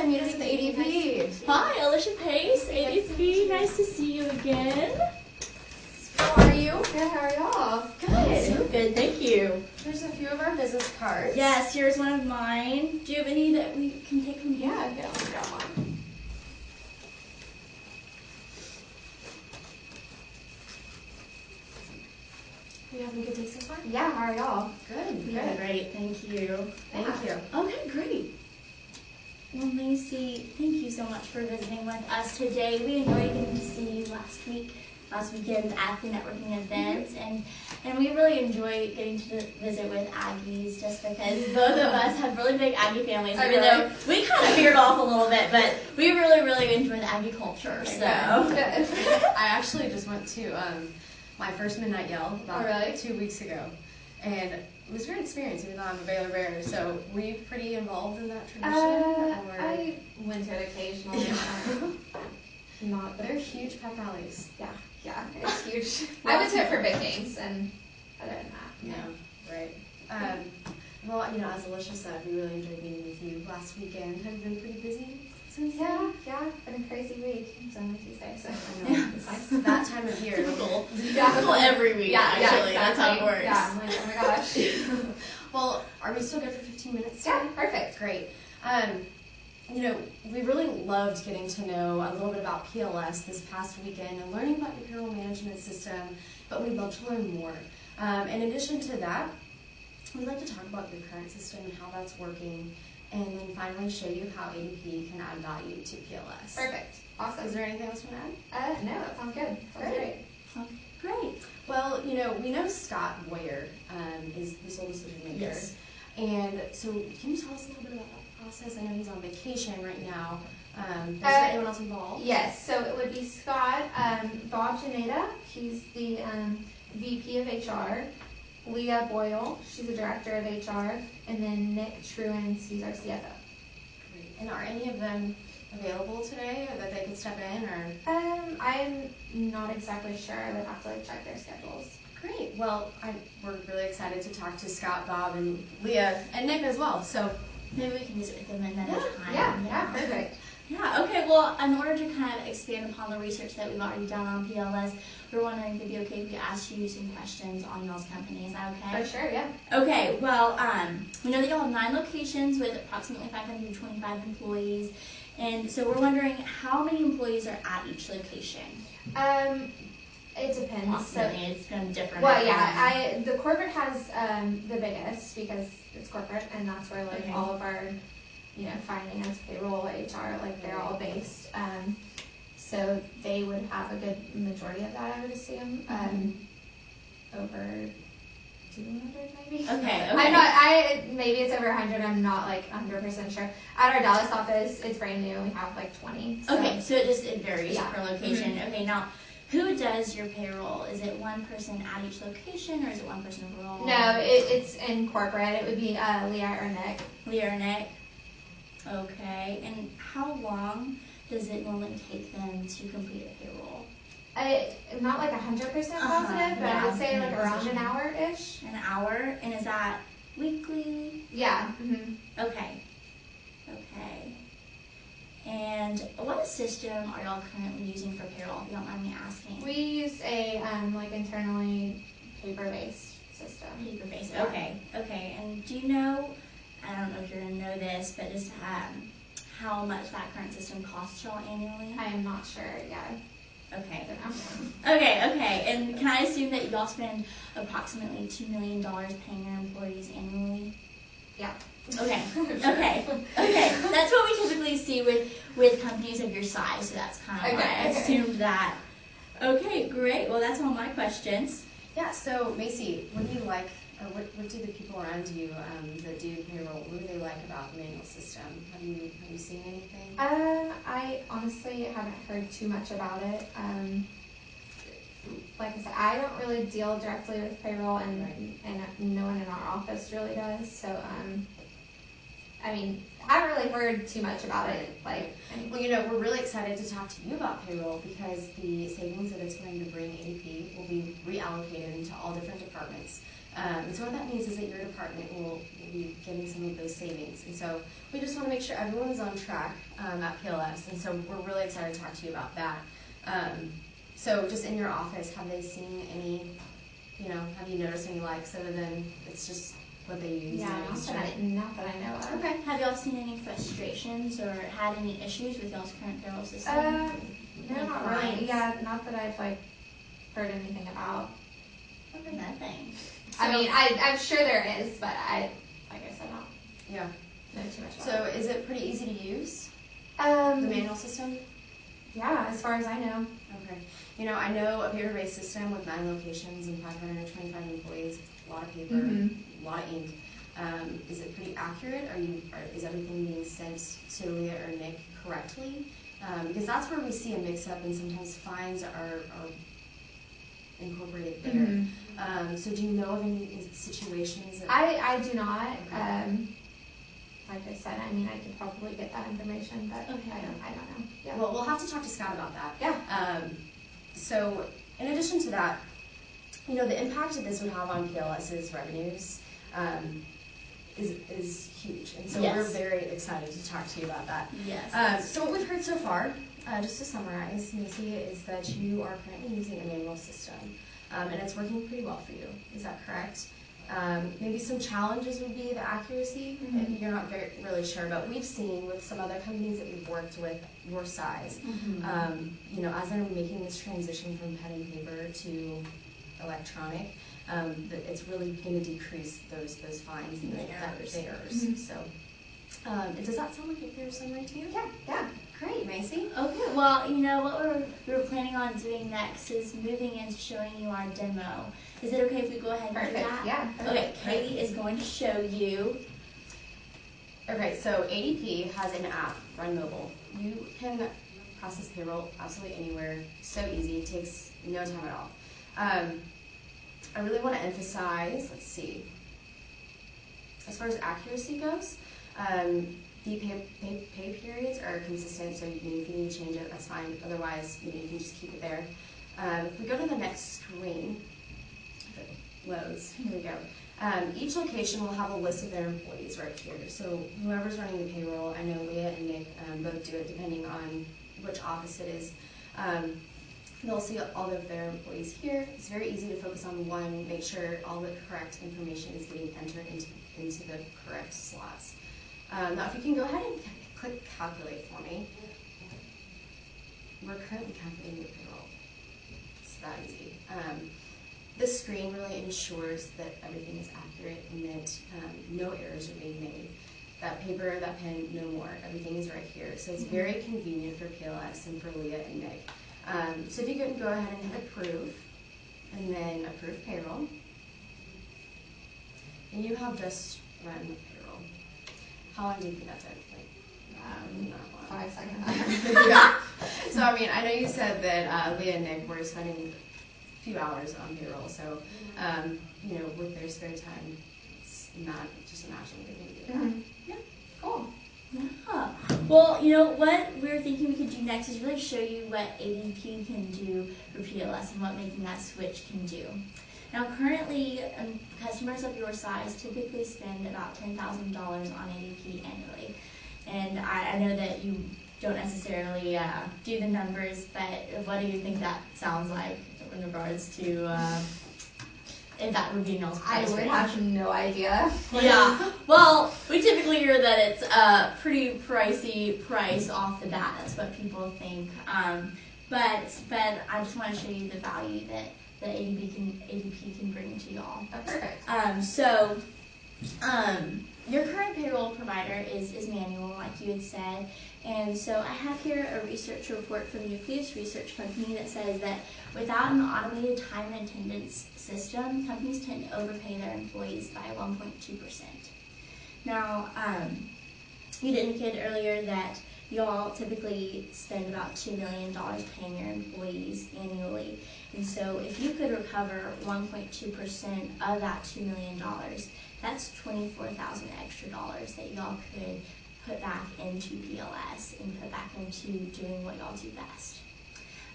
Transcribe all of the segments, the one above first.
Simutis with ADP. Hi, Alicia Pace, ADP. Nice to see you again. How are you? Good, how are y'all? Good. So good, thank you. There's a few of our business cards. Yes, here's one of mine. Do you have any that we can take from here? Yeah, okay, let's grab one. You having a good day so far? Yeah, how are y'all? Good, Yeah, good. great, thank you. Thank you. Okay, great. Well, Lacey, thank you so much for visiting with us today. We enjoyed getting to see you last weekend at the networking event, and we really enjoy getting to visit with Aggies just because both of us have really big Aggie families, even though we kind of veered off a little bit, but we really, really enjoy the Aggie culture. So Good. I actually just went to my first Midnight Yell about 2 weeks ago, and it was a great experience, even though I'm a Baylor Bear. So were you pretty involved in that tradition? I went to it occasionally. They're huge pep rallies. Yeah, it's huge. I went to it for big games, and other than that, Yeah, right. Well, as Alicia said, we really enjoyed meeting with you last weekend. Have you been pretty busy since then? Yeah, been a crazy week. It's only Tuesday, so I know. It's nice. That time of year. typical. Typical every week, actually. That's how it works. Yeah, I'm like, oh my gosh. Well, are we still good for 15 minutes? Yeah, perfect. Great. We really loved getting to know a little bit about PLS this past weekend and learning about your payroll management system, but we'd love to learn more. In addition to that, we'd like to talk about your current system and how that's working, and then finally show you how ADP can add value to PLS. Perfect. Awesome. Is there anything else you want to add? No, that sounds good. Sounds great. Great. Well, we know Scott Boyer is the sole decision maker. Yes. And so can you tell us a little bit about that process? I know he's on vacation right now. Is there anyone else involved? Yes, so it would be Scott, Bob Janeda, he's the VP of HR, Leah Boyle, she's the Director of HR, and then Nick Truans, he's our CFO. Great. And are any of them available today, or that they could step in, or? I'm not exactly sure. I would have to check their schedules. Great. Well, we're really excited to talk to Scott, Bob, and Leah, and Nick as well. So maybe we can visit with them another time. Yeah, perfect. Yeah, okay, well, in order to kind of expand upon the research that we've already done on PLS, we're wondering if it'd be okay if we asked you some questions on y'all's company. Is that okay? For sure, yeah. Okay, well, we know that y'all have 9 locations with approximately 525 employees, and so we're wondering how many employees are at each location? It depends. Approximately, it's going to differ. Well, yeah, the corporate has the biggest because it's corporate, and that's where all of our finance, payroll, HR, they're all based. So they would have a good majority of that, I would assume. Over 200 maybe. Okay. I'm not. Maybe it's over 100. I'm not 100% sure. At our Dallas office, it's brand new. We have 20. So. Okay, so it varies per location. Mm-hmm. Okay, now who does your payroll? Is it one person at each location, or is it one person overall? No, it's in corporate. It would be Leah or Nick. Leah or Nick. Okay, and how long does it normally take them to complete a payroll? I'm not 100% positive, but I would say around an hour-ish. An hour? And is that weekly? Yeah. Mm-hmm. Okay. And what system are y'all currently using for payroll, if you don't mind me asking? We use a internally paper-based system. Paper-based, okay. And do you know, I don't know if you're going to know this, but just how much that current system costs y'all annually? I am not sure, yeah. Okay. I don't know. Okay. And can I assume that y'all spend approximately $2 million paying your employees annually? Yeah. Okay. That's what we typically see with companies of your size, so that's kind of why I assumed that. Okay, great. Well, that's all my questions. Yeah, so Macy, what do you like, or what do the people around you that do payroll, what do they like about the manual system? Have you seen anything? I honestly haven't heard too much about it. Like I said, I don't really deal directly with payroll, and no one in our office really does. So, I haven't really heard too much about it. Well, we're really excited to talk to you about payroll because the savings that it's going to bring ADP will be reallocated into all different departments. And so what that means is that your department will be getting some of those savings. And so we just want to make sure everyone is on track at PLS. And so we're really excited to talk to you about that. So just in your office, have they seen any, have you noticed any likes other than it's just what they use? Yeah, not that I know of. Okay. Have y'all seen any frustrations or had any issues with y'all's current payroll system? No, not really. Yeah, not that I've heard anything about. Okay, nothing. I mean, I'm sure there is, but I said, don't know too much about it. So is it pretty easy to use, the The manual system? Yeah, as far as I know. Okay. I know a paper-based system with 9 locations and 525 employees, a lot of paper, a lot of ink. Is it pretty accurate? Is everything being sent to Leah or Nick correctly? Because that's where we see a mix-up, and sometimes fines are incorporated there. So do you know of any situations? I do not. Like I said, I mean, I could probably get that information, but okay. I don't know. Yeah. Well, we'll have to talk to Scott about that. Yeah. So in addition to that, the impact that this would have on PLS's revenues is huge. And so we're very excited to talk to you about that. Yes. So what we've heard so far, just to summarize, Macy, is that you are currently using a manual system, and it's working pretty well for you. Is that correct? Maybe some challenges would be the accuracy. You're not really sure, but we've seen with some other companies that we've worked with your size, as they're making this transition from pen and paper to electronic, that it's really going to decrease those fines and the errors. So, does that sound like a fair summary to you? Yeah. Great, Macy. Okay, well, what we're planning on doing next is moving into showing you our demo. Is it okay if we go ahead and do that? Yeah. Okay, Katie is going to show you. Okay, so ADP has an app, Run Mobile. You can process payroll absolutely anywhere. So easy. It takes no time at all. I really want to emphasize, let's see, as far as accuracy goes, the pay periods are consistent, so if you need to change it, that's fine. Otherwise, you can just keep it there. If we go to the next screen, if it loads, here we go. Each location will have a list of their employees right here. So whoever's running the payroll, I know Leah and Nick both do it depending on which office it is. They'll see all of their employees here. It's very easy to focus on one, make sure all the correct information is getting entered into the correct slots. Now if you can go ahead and click calculate for me. We're currently calculating the payroll. It's that easy. This screen really ensures that everything is accurate and that no errors are being made. That paper, that pen, no more. Everything is right here. So it's very convenient for PLS and for Leah and Nick. So if you can go ahead and hit approve, and then approve payroll, and you have just run payroll. How long do you think that took? Not long. 5 seconds. Yeah. So I know you said that Leah and Nick were spending a few hours on payroll. So with their spare time, it's not just imagine they can do that. Yeah. Cool. Yeah. Well, what we're thinking we could do next is really show you what ADP can do for PLS and what making that switch can do. Now, currently, customers of your size typically spend about $10,000 on ADP annually. And I know that you don't necessarily do the numbers, but what do you think that sounds like in regards to if that would be y'all's price I would range? have no idea. Yeah, well, we typically hear that it's a pretty pricey price off the bat. That's what people think. But I just want to show you the value that ADP can bring to y'all. Oh, perfect. Your current payroll provider is manual, like you had said. And so I have here a research report from Nucleus Research Company that says that without an automated time and attendance system, companies tend to overpay their employees by 1.2%. Now, you indicated earlier that y'all typically spend about $2 million paying your employees annually. And so if you could recover 1.2% of that $2 million, that's $24,000 extra dollars that y'all could put back into PLS and put back into doing what y'all do best.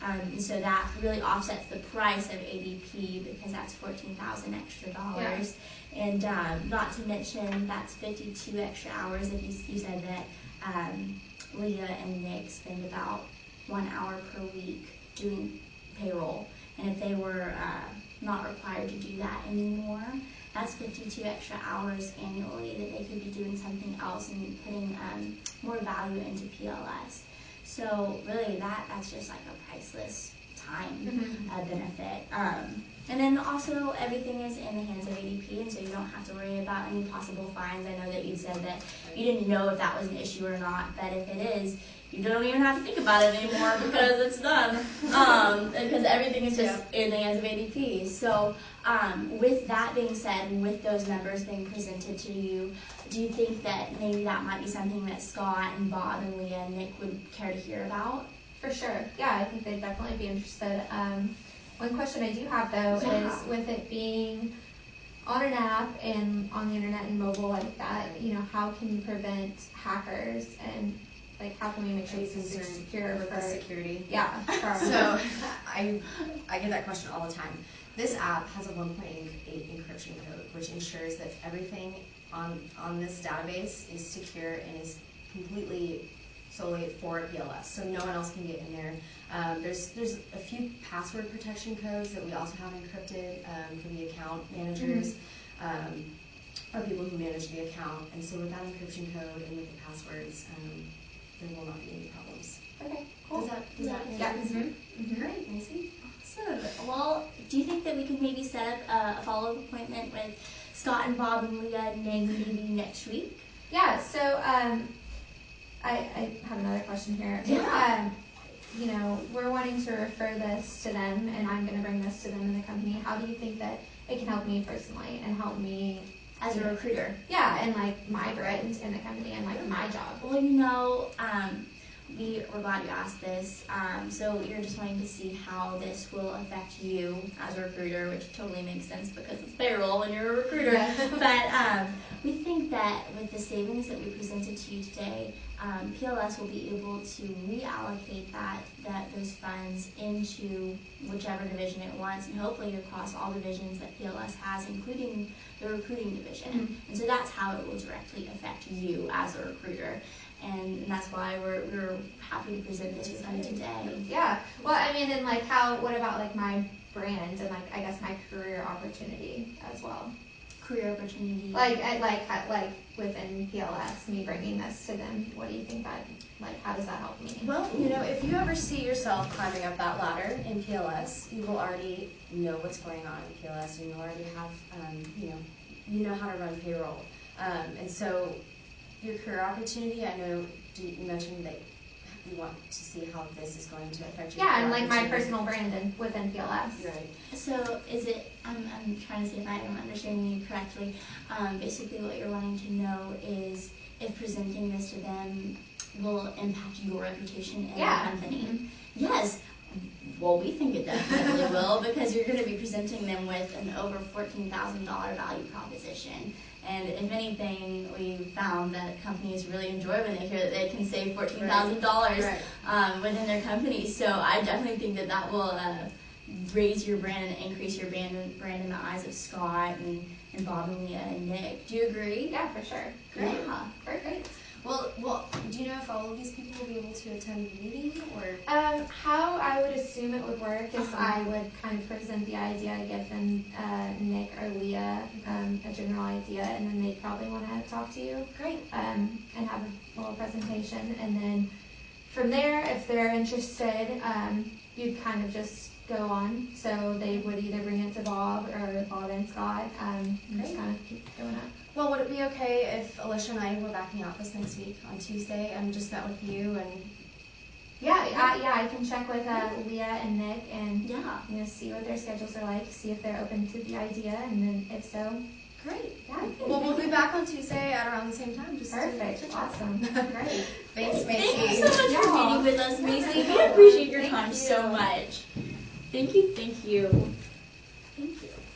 And so that really offsets the price of ADP because that's $14,000 extra dollars. Yeah. And not to mention that's 52 extra hours. If you said that Leah and Nick spend about 1 hour per week doing payroll, and if they were not required to do that anymore, that's 52 extra hours annually that they could be doing something else and putting more value into PLS. So really that's just like a priceless time benefit. And then also everything is in the hands of ADP, and so you don't have to worry about any possible fines. I know that you said that you didn't know if that was an issue or not, but if it is, you don't even have to think about it anymore because it's done. Because everything is just in the hands of ADP. So with that being said, with those numbers being presented to you, do you think that maybe that might be something that Scott and Bob and Leah and Nick would care to hear about? For sure. Yeah, I think they'd definitely be interested. One question I do have though is with it being on an app and on the internet and mobile like that, how can you prevent hackers and like how can we make sure it's secure for security? Yeah. So I get that question all the time. This app has a 1.8 encryption code, which ensures that everything on this database is secure and is completely solely for PLS, so no one else can get in there. There's a few password protection codes that we also have encrypted for the account managers or people who manage the account, and so with that encryption code and with the passwords, there will not be any problems. Okay, cool. Does that answer? Great, Macy. Awesome. Well, do you think that we could maybe set up a follow-up appointment with Scott and Bob and Leah and Nick maybe next week? Yeah. So I have another question here. Yeah. We're wanting to refer this to them, and I'm going to bring this to them in the company. How do you think that it can help me personally and help me as a recruiter? Yeah, and like my brand in the company and like my job. Well, we're glad you asked this. So you're just wanting to see how this will affect you as a recruiter, which totally makes sense because it's payroll and you're a recruiter. Yeah. But we think that with the savings that we presented to you today, PLS will be able to reallocate those funds into whichever division it wants, and hopefully across all divisions that PLS has, including the recruiting division. And so that's how it will directly affect you as a recruiter. And that's why we're happy to present this with you today. Yeah. Well, I mean, and like what about like my brand and like I guess my career opportunity as well? Career opportunity. Like within PLS, me bringing this to them, what do you think how does that help me? Well, if you ever see yourself climbing up that ladder in PLS, you will already know what's going on in PLS, and you'll already have, you know how to run payroll. And so your career opportunity, I know you mentioned that you want to see how this is going to affect your and like my personal brand within PLS. Right. So is it, I'm trying to see if I am understanding you correctly. Basically what you're wanting to know is if presenting this to them will impact your reputation in the company. Yes. Well, we think it definitely will, because you're going to be presenting them with an over $14,000 value proposition. And if anything, we found that companies really enjoy when they hear that they can save $14,000 within their company. So I definitely think that will raise your brand and increase your brand in the eyes of Scott and Bob and Leah and Nick. Do you agree? Yeah, for sure. Great. Yeah. Great. Well, do you know if all of these people will be able to attend the meeting, or? How I would assume it would work is I would kind of present the idea, give them Nick or Leah a general idea, and then they'd probably want to talk to you. Great. And have a little presentation, and then from there, if they're interested, you'd kind of just go on. So they would either bring it to Bob or Bob and Scott, and just kind of keep going up. Well, would it be okay if Alicia and I were back in the office next week on Tuesday and just met with you and? I can check with Leah and Nick and see what their schedules are like, see if they're open to the idea, and then if so, great. Yeah. Well, we'll be back on Tuesday at around the same time. Perfect. Awesome. Great. Thanks, Macy. Thank you so much for meeting with us, Macy. We appreciate your time so much. Thank you. Thank you.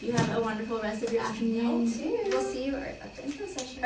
You have a wonderful rest of your afternoon. You too. We'll see you at the intro session.